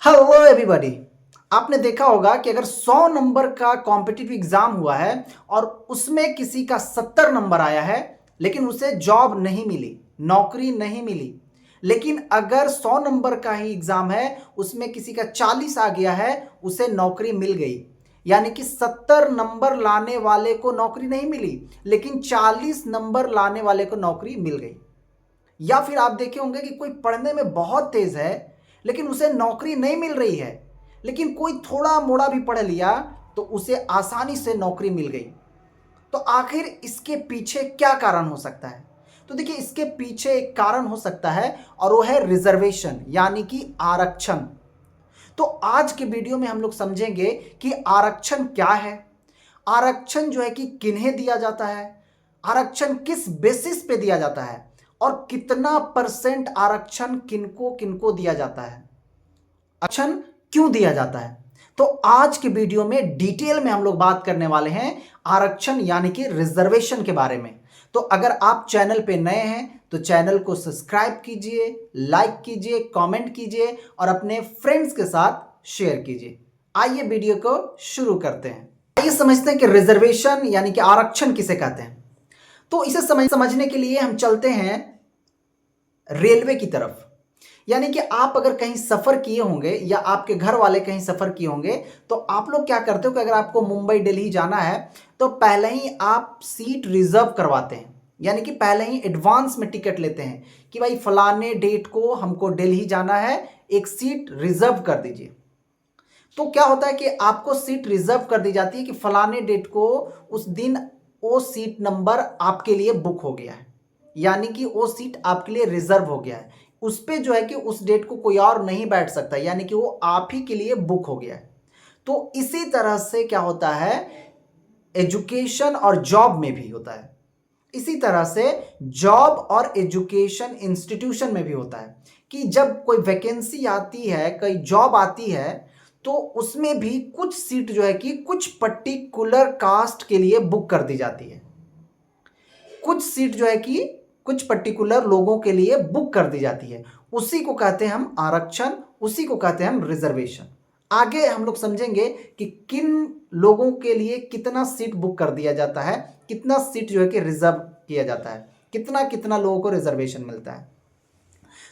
Hello everybody. आपने देखा होगा कि अगर 100 नंबर का कॉम्पिटिटिव एग्जाम हुआ है और उसमें किसी का 70 नंबर आया है लेकिन उसे जॉब नहीं मिली, नौकरी नहीं मिली। लेकिन अगर 100 नंबर का ही एग्जाम है, उसमें किसी का 40 आ गया है, उसे नौकरी मिल गई। यानी कि 70 नंबर लाने वाले को नौकरी नहीं मिली लेकिन 40 नंबर लाने वाले को नौकरी मिल गई। या फिर आप देखे होंगे कि कोई पढ़ने में बहुत तेज है लेकिन उसे नौकरी नहीं मिल रही है, लेकिन कोई थोड़ा मोड़ा भी पढ़ लिया तो उसे आसानी से नौकरी मिल गई। तो आखिर इसके पीछे क्या कारण हो सकता है? तो देखिए, इसके पीछे एक कारण हो सकता है और वो है रिजर्वेशन यानी कि आरक्षण। तो आज के वीडियो में हम लोग समझेंगे कि आरक्षण क्या है, आरक्षण जो है कि किन्हें दिया जाता है, आरक्षण किस बेसिस पे दिया जाता है और कितना परसेंट आरक्षण किनको किनको दिया जाता है, आरक्षण क्यों दिया जाता है। तो आज के वीडियो में डिटेल में हम लोग बात करने वाले हैं आरक्षण यानी कि रिजर्वेशन के बारे में। तो अगर आप चैनल पे नए हैं तो चैनल को सब्सक्राइब कीजिए, लाइक कीजिए, कमेंट कीजिए और अपने फ्रेंड्स के साथ शेयर कीजिए। आइए वीडियो को शुरू करते हैं। आइए समझते हैं कि रिजर्वेशन यानी कि आरक्षण किसे कहते हैं। तो इसे समझने के लिए हम चलते हैं रेलवे की तरफ। यानी कि आप अगर कहीं सफर किए होंगे या आपके घर वाले कहीं सफर किए होंगे तो आप लोग क्या करते हो कि अगर आपको मुंबई दिल्ली जाना है तो पहले ही आप सीट रिजर्व करवाते हैं। यानी कि पहले ही एडवांस में टिकट लेते हैं कि भाई फलाने डेट को हमको दिल्ली जाना है, एक सीट रिजर्व कर दीजिए। तो क्या होता है कि आपको सीट रिजर्व कर दी जाती है कि फलाने डेट को उस दिन वो सीट नंबर आपके लिए बुक हो गया है, यानी कि वो सीट आपके लिए रिजर्व हो गया है। उस पे जो है कि उस डेट को कोई और नहीं बैठ सकता, यानी कि वो आप ही के लिए बुक हो गया है। तो इसी तरह से क्या होता है, एजुकेशन और जॉब में भी होता है। इसी तरह से जॉब और एजुकेशन इंस्टीट्यूशन में भी होता है कि जब कोई वैकेंसी आती है, कोई जॉब आती है, तो उसमें भी कुछ सीट जो है कि कुछ पर्टिकुलर कास्ट के लिए बुक कर दी जाती है। कुछ सीट जो है कि कुछ पर्टिकुलर लोगों के लिए बुक कर दी जाती है। उसी को कहते हैं हम आरक्षण, उसी को कहते हैं हम रिजर्वेशन। आगे हम लोग समझेंगे कि किन लोगों के लिए कितना सीट बुक कर दिया जाता है, कितना सीट जो है कि रिजर्व किया जाता है, कितना कितना लोगों को रिजर्वेशन मिलता है।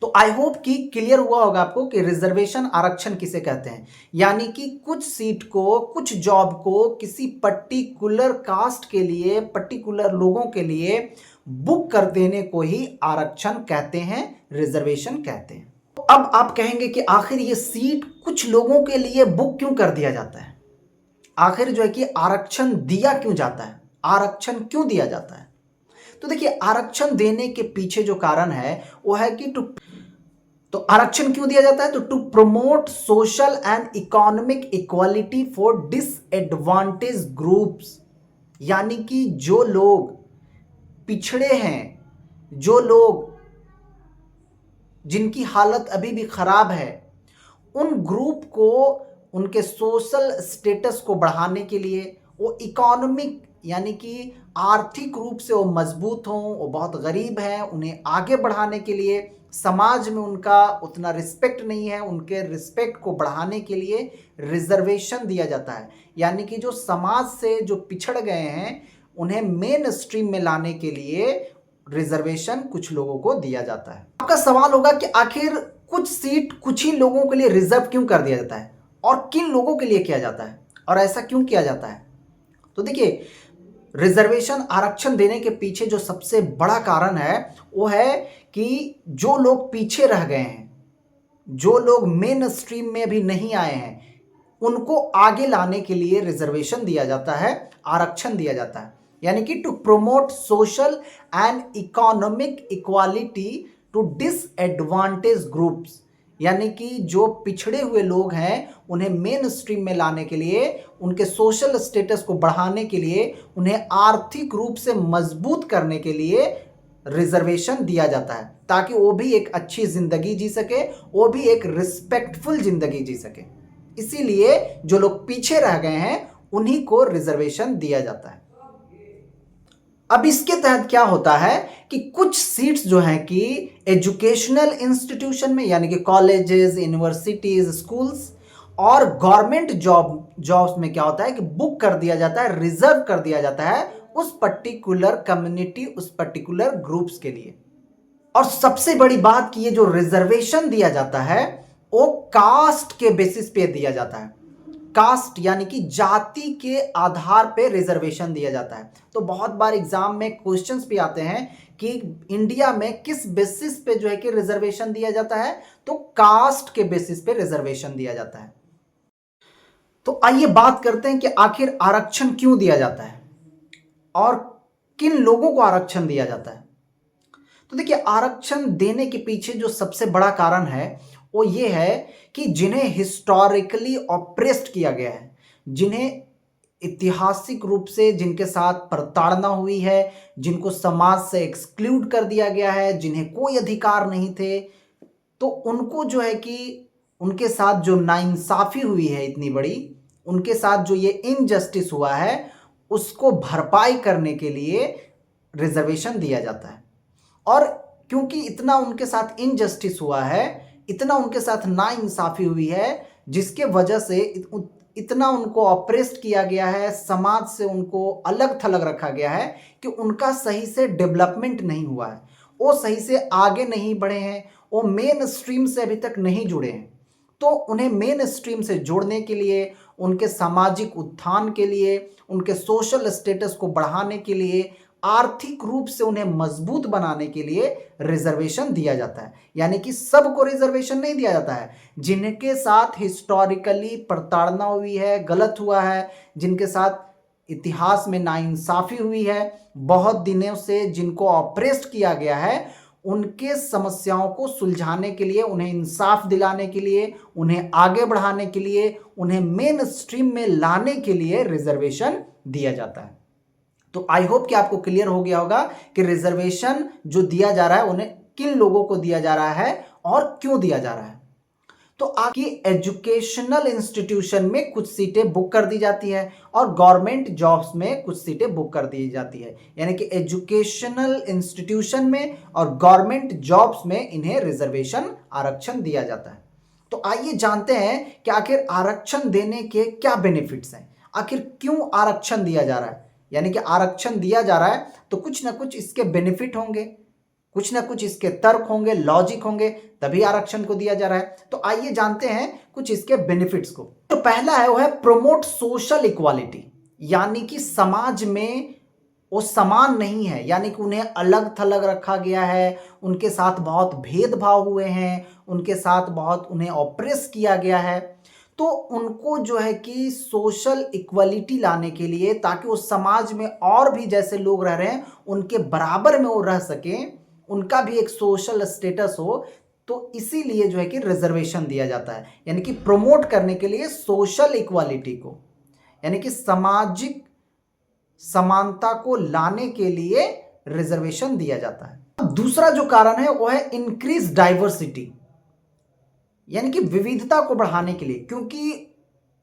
तो आई होप कि क्लियर हुआ होगा आपको कि रिजर्वेशन आरक्षण किसे कहते हैं। यानी कि कुछ सीट को, कुछ जॉब को किसी पर्टिकुलर कास्ट के लिए, पर्टिकुलर लोगों के लिए बुक कर देने को ही आरक्षण कहते हैं, रिजर्वेशन कहते हैं। तो अब आप कहेंगे कि आखिर ये सीट कुछ लोगों के लिए बुक क्यों कर दिया जाता है, आखिर जो है कि आरक्षण दिया क्यों जाता है, आरक्षण क्यों दिया जाता है। तो देखिए, आरक्षण देने के पीछे जो कारण है वो है कि तो आरक्षण क्यों दिया जाता है, तो to promote social and economic equality for disadvantage groups. यानी कि जो लोग पिछड़े हैं, जो लोग जिनकी हालत अभी भी खराब है, उन ग्रुप को उनके सोशल स्टेटस को बढ़ाने के लिए, वो इकोनॉमिक यानी कि आर्थिक रूप से वो मजबूत हों, वो बहुत गरीब हैं, उन्हें आगे बढ़ाने के लिए, समाज में उनका उतना रिस्पेक्ट नहीं है, उनके रिस्पेक्ट को बढ़ाने के लिए रिजर्वेशन दिया जाता है। यानी कि जो समाज से जो पिछड़ गए हैं उन्हें मेन स्ट्रीम में लाने के लिए रिजर्वेशन कुछ लोगों को दिया जाता है। आपका सवाल होगा कि आखिर कुछ सीट कुछ ही लोगों के लिए रिजर्व क्यों कर दिया जाता है और किन लोगों के लिए किया जाता है और ऐसा क्यों किया जाता है। तो देखिए, रिजर्वेशन आरक्षण देने के पीछे जो सबसे बड़ा कारण है वो है कि जो लोग पीछे रह गए हैं, जो लोग मेन स्ट्रीम में भी नहीं आए हैं, उनको आगे लाने के लिए रिजर्वेशन दिया जाता है, आरक्षण दिया जाता है। यानी कि to promote social and economic equality to disadvantage groups. यानी कि जो पिछड़े हुए लोग हैं उन्हें मेन स्ट्रीम में लाने के लिए, उनके सोशल स्टेटस को बढ़ाने के लिए, उन्हें आर्थिक रूप से मजबूत करने के लिए रिजर्वेशन दिया जाता है, ताकि वो भी एक अच्छी जिंदगी जी सके, वो भी एक रिस्पेक्टफुल जिंदगी जी सके। इसीलिए जो लोग पीछे रह गए हैं उन्हीं को रिजर्वेशन दिया जाता है। अब इसके तहत क्या होता है कि कुछ सीट्स जो हैं कि एजुकेशनल इंस्टीट्यूशन में, यानी कि कॉलेजेस, यूनिवर्सिटीज, स्कूल्स और गवर्नमेंट जॉब्स में क्या होता है कि बुक कर दिया जाता है, रिजर्व कर दिया जाता है उस पर्टिकुलर कम्युनिटी, उस पर्टिकुलर ग्रुप्स के लिए। और सबसे बड़ी बात कि ये जो रिजर्वेशन दिया जाता है वो कास्ट के बेसिस पे दिया जाता है। कास्ट यानी कि जाति के आधार पे रिजर्वेशन दिया जाता है। तो बहुत बार एग्जाम में क्वेश्चंस भी आते हैं कि इंडिया में किस बेसिस पे जो है कि रिजर्वेशन दिया जाता है, तो कास्ट के बेसिस पे रिजर्वेशन दिया जाता है। तो आइए बात करते हैं कि आखिर आरक्षण क्यों दिया जाता है और किन लोगों को आरक्षण दिया जाता है। तो देखिए, आरक्षण देने के पीछे जो सबसे बड़ा कारण है वो ये है कि जिन्हें हिस्टोरिकली ऑप्रेस्ड किया गया है, जिन्हें ऐतिहासिक रूप से जिनके साथ प्रताड़ना हुई है, जिनको समाज से एक्सक्लूड कर दिया गया है, जिन्हें कोई अधिकार नहीं थे, तो उनको जो है कि उनके साथ जो नाइंसाफ़ी हुई है इतनी बड़ी, उनके साथ जो ये इनजस्टिस हुआ है, उसको भरपाई करने के लिए रिजर्वेशन दिया जाता है। और क्योंकि इतना उनके साथ इनजस्टिस हुआ है, इतना उनके साथ नाइंसाफ़ी हुई है, जिसके वजह से इतना उनको ऑप्रेस्ड किया गया है, समाज से उनको अलग थलग रखा गया है कि उनका सही से डेवलपमेंट नहीं हुआ है, वो सही से आगे नहीं बढ़े हैं, वो मेन स्ट्रीम से अभी तक नहीं जुड़े हैं। तो उन्हें मेन स्ट्रीम से जोड़ने के लिए, उनके सामाजिक उत्थान के लिए, उनके सोशल स्टेटस को बढ़ाने के लिए, आर्थिक रूप से उन्हें मजबूत बनाने के लिए रिजर्वेशन दिया जाता है। यानी कि सबको रिजर्वेशन नहीं दिया जाता है, जिनके साथ हिस्टोरिकली प्रताड़ना हुई है, गलत हुआ है, जिनके साथ इतिहास में नाइंसाफ़ी हुई है, बहुत दिनों से जिनको ऑप्रेस्ड किया गया है, उनके समस्याओं को सुलझाने के लिए, उन्हें इंसाफ दिलाने के लिए, उन्हें आगे बढ़ाने के लिए, उन्हें मेन स्ट्रीम में लाने के लिए रिजर्वेशन दिया जाता है। तो आई होप कि आपको क्लियर हो गया होगा कि रिजर्वेशन जो दिया जा रहा है उन्हें किन लोगों को दिया जा रहा है और क्यों दिया जा रहा है। तो आपकी एजुकेशनल इंस्टीट्यूशन में कुछ सीटें बुक कर दी जाती है और गवर्नमेंट जॉब्स में कुछ सीटें बुक कर दी जाती है, यानी कि एजुकेशनल इंस्टीट्यूशन में और गवर्नमेंट जॉब्स में इन्हें रिजर्वेशन, आरक्षण दिया जाता है। तो आइए जानते हैं कि आखिर आरक्षण देने के क्या बेनिफिट्स हैं, आखिर क्यों आरक्षण दिया जा रहा है। यानी कि आरक्षण दिया जा रहा है तो कुछ ना कुछ इसके बेनिफिट होंगे, कुछ ना कुछ इसके तर्क होंगे, लॉजिक होंगे, तभी आरक्षण को दिया जा रहा है। तो आइए जानते हैं कुछ इसके बेनिफिट्स को। तो पहला है वो है प्रोमोट सोशल इक्वालिटी, यानी कि समाज में वो समान नहीं है, यानी कि उन्हें अलग थलग रखा गया है, उनके साथ बहुत भेदभाव हुए हैं, उनके साथ बहुत उन्हें ऑप्रेस किया गया है। तो उनको जो है कि सोशल इक्वलिटी लाने के लिए, ताकि उस समाज में और भी जैसे लोग रह रहे हैं उनके बराबर में वो रह सकें, उनका भी एक सोशल स्टेटस हो, तो इसीलिए जो है कि रिजर्वेशन दिया जाता है, यानी कि प्रमोट करने के लिए सोशल इक्वालिटी को, यानी कि सामाजिक समानता को लाने के लिए रिजर्वेशन दिया जाता है। अब दूसरा जो कारण है वो है इंक्रीज डाइवर्सिटी, यानी कि विविधता को बढ़ाने के लिए, क्योंकि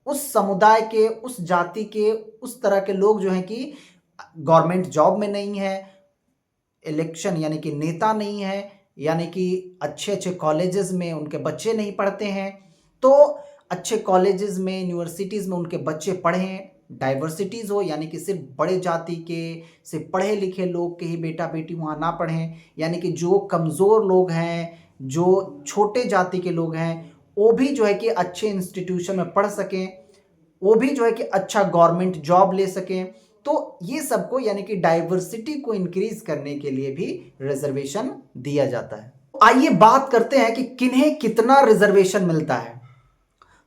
उस समुदाय के, उस जाति के, उस तरह के लोग जो हैं कि गवर्नमेंट जॉब में नहीं है, इलेक्शन यानी कि नेता नहीं है, यानी कि अच्छे अच्छे कॉलेजेस में उनके बच्चे नहीं पढ़ते हैं, तो अच्छे कॉलेजेस में, यूनिवर्सिटीज़ में उनके बच्चे पढ़ें, डाइवर्सिटीज़ हो, यानी कि सिर्फ बड़े जाति के, सिर्फ पढ़े लिखे लोग के ही बेटा बेटी वहाँ ना पढ़ें, यानी कि जो कमज़ोर लोग हैं, जो छोटे जाति के लोग हैं, वो भी जो है कि अच्छे इंस्टीट्यूशन में पढ़ सकें, वो भी जो है कि अच्छा गवर्नमेंट जॉब ले सकें। तो ये सबको, यानी कि डाइवर्सिटी को इंक्रीज करने के लिए भी रिजर्वेशन दिया जाता है। आइए बात करते हैं कि किन्हें कितना रिजर्वेशन मिलता है।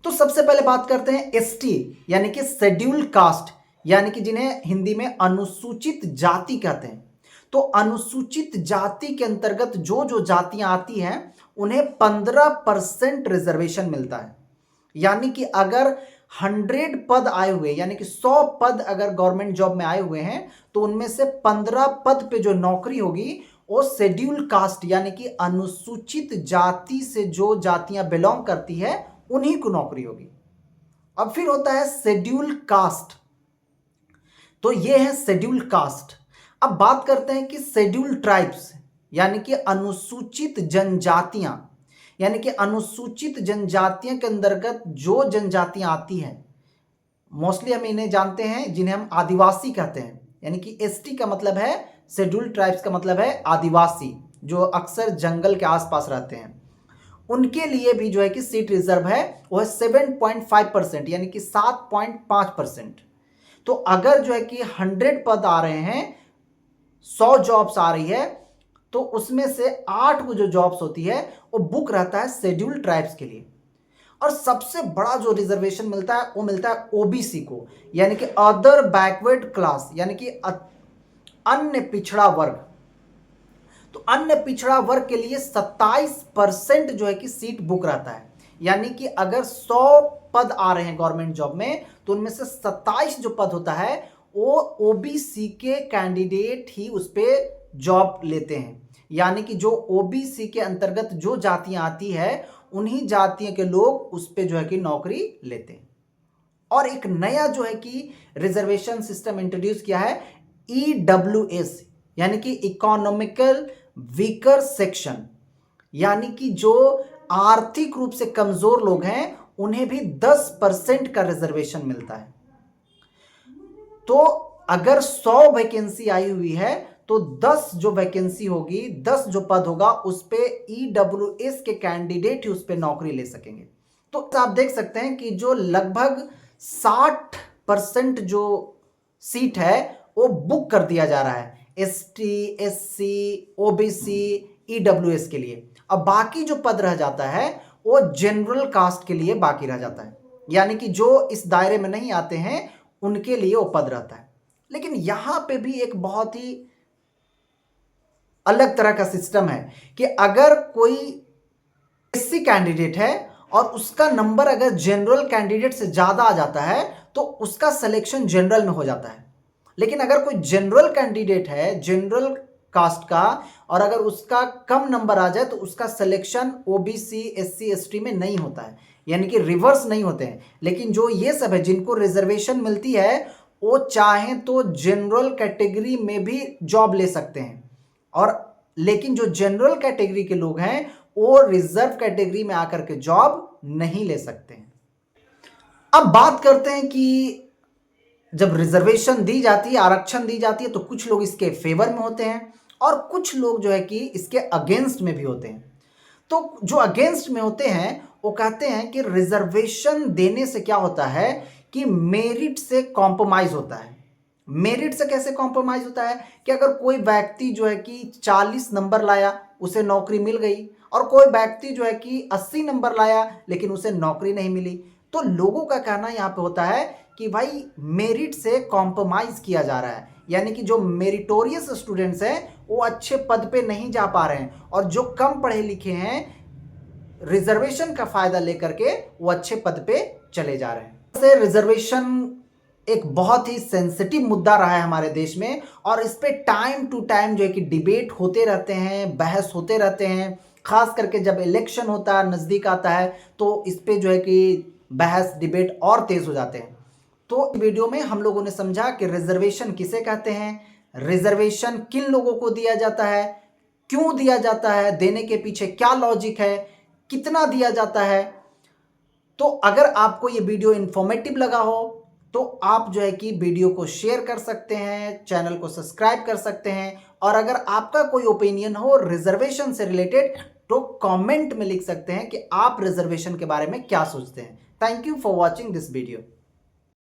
तो सबसे पहले बात करते हैं एसटी, यानी कि शेड्यूल कास्ट, यानी कि जिन्हें हिंदी में अनुसूचित जाति कहते हैं। तो अनुसूचित जाति के अंतर्गत जो जो जातियां आती हैं उन्हें 15% रिजर्वेशन मिलता है। यानी कि अगर 100 पद आए हुए, यानी कि 100 पद अगर गवर्नमेंट जॉब में आए हुए हैं, तो उनमें से 15 पद पे जो नौकरी होगी वो शेड्यूल कास्ट, यानी कि अनुसूचित जाति से जो जातियां बिलोंग करती है उन्हीं को नौकरी होगी। अब फिर होता है शेड्यूल कास्ट, तो ये है शेड्यूल कास्ट। अब बात करते हैं कि शेड्यूल ट्राइब्स यानी कि अनुसूचित जनजातियां, यानी कि अनुसूचित जनजातियों के अंतर्गत जो जनजातियां आती हैं, मोस्टली हम इन्हें जानते हैं जिन्हें हम आदिवासी कहते हैं। यानी कि एसटी का मतलब है, शेड्यूल ट्राइब्स का मतलब है आदिवासी, जो अक्सर जंगल के आसपास रहते हैं। उनके लिए भी जो है कि सीट रिजर्व है वो है 7.5%, यानी कि 7.5%। तो अगर जो है कि 100 पद आ रहे हैं, 100 जॉब्स आ रही है, तो उसमें से 8 को जो जॉब्स होती है वो बुक रहता है शेड्यूल ट्राइब्स के लिए। और सबसे बड़ा जो रिजर्वेशन मिलता है वो मिलता है ओबीसी को, यानी कि अदर बैकवर्ड क्लास, यानी कि अन्य पिछड़ा वर्ग। तो अन्य पिछड़ा वर्ग के लिए 27% जो है कि सीट बुक रहता है। यानी कि अगर 100 पद आ रहे हैं गवर्नमेंट जॉब में, तो उनमें से 27 जो पद होता है वो ओबीसी के कैंडिडेट ही उस पर जॉब लेते हैं। यानी कि जो ओबीसी के अंतर्गत जो जातियां आती है, उन्हीं जातियों के लोग उस पर जो है कि नौकरी लेते हैं। और एक नया जो है कि रिजर्वेशन सिस्टम इंट्रोड्यूस किया है, ईडब्ल्यूएस, यानी कि इकोनॉमिकल वीकर सेक्शन, यानी कि जो आर्थिक रूप से कमजोर लोग हैं उन्हें भी 10% का रिजर्वेशन मिलता है। तो अगर 100 वैकेंसी आई हुई है, तो 10 जो वैकेंसी होगी, 10 जो पद होगा, उस पे ईडब्ल्यूएस के कैंडिडेट ही उस पे नौकरी ले सकेंगे। तो आप देख सकते हैं कि जो लगभग 60% जो सीट है वो बुक कर दिया जा रहा है एसटी, एससी, ओबीसी, ईडब्ल्यूएस के लिए। अब बाकी जो पद रह जाता है वो जनरल कास्ट के लिए बाकी रह जाता है, यानी कि जो इस दायरे में नहीं आते हैं उनके लिए वो पद रहता है। लेकिन यहां पे भी एक बहुत ही अलग तरह का सिस्टम है कि अगर कोई एससी कैंडिडेट है और उसका नंबर अगर जनरल कैंडिडेट से ज्यादा आ जाता है, तो उसका सिलेक्शन जनरल में हो जाता है। लेकिन अगर कोई जनरल कैंडिडेट है जनरल कास्ट का, और अगर उसका कम नंबर आ जाए, तो उसका सिलेक्शन ओबीसी, एससी, एसटी में नहीं होता है, यानी कि रिवर्स नहीं होते हैं। लेकिन जो ये सब है जिनको रिजर्वेशन मिलती है, वो चाहें तो जनरल कैटेगरी में भी जॉब ले सकते हैं। और लेकिन जो जनरल कैटेगरी के लोग हैं वो रिजर्व कैटेगरी में आकर के जॉब नहीं ले सकते हैं। अब बात करते हैं कि जब रिजर्वेशन दी जाती है, आरक्षण दी जाती है, तो कुछ लोग इसके फेवर में होते हैं और कुछ लोग जो है कि इसके अगेंस्ट में भी होते हैं। तो जो अगेंस्ट में होते हैं वो कहते हैं कि रिजर्वेशन देने से क्या होता है कि मेरिट से कॉम्प्रोमाइज होता है। मेरिट से कैसे कॉम्प्रोमाइज होता है कि अगर कोई व्यक्ति जो है कि 40 नंबर लाया, उसे नौकरी मिल गई, और कोई व्यक्ति जो है कि 80 नंबर लाया लेकिन उसे नौकरी नहीं मिली, तो लोगों का कहना यहाँ पे होता है कि भाई मेरिट से कॉम्प्रोमाइज किया जा रहा है। यानी कि जो मेरिटोरियस स्टूडेंट्स हैं वो अच्छे पद पे नहीं जा पा रहे हैं, और जो कम पढ़े लिखे हैं रिजर्वेशन का फायदा लेकर के वो अच्छे पद पे चले जा रहे हैं। से रिजर्वेशन एक बहुत ही सेंसिटिव मुद्दा रहा है हमारे देश में, और इस पे टाइम टू टाइम जो है कि डिबेट होते रहते हैं, बहस होते रहते हैं। खास करके जब इलेक्शन होता है, नज़दीक आता है, तो इस पे जो है कि बहस डिबेट और तेज हो जाते हैं। तो वीडियो में हम लोगों ने समझा कि रिजर्वेशन किसे कहते हैं, रिजर्वेशन किन लोगों को दिया जाता है, क्यों दिया जाता है, देने के पीछे क्या लॉजिक है, कितना दिया जाता है। तो अगर आपको ये वीडियो इंफॉर्मेटिव लगा हो तो आप जो है कि वीडियो को शेयर कर सकते हैं, चैनल को सब्सक्राइब कर सकते हैं, और अगर आपका कोई ओपिनियन हो रिजर्वेशन से रिलेटेड तो कमेंट में लिख सकते हैं कि आप रिजर्वेशन के बारे में क्या सोचते हैं। Thank you for watching this video.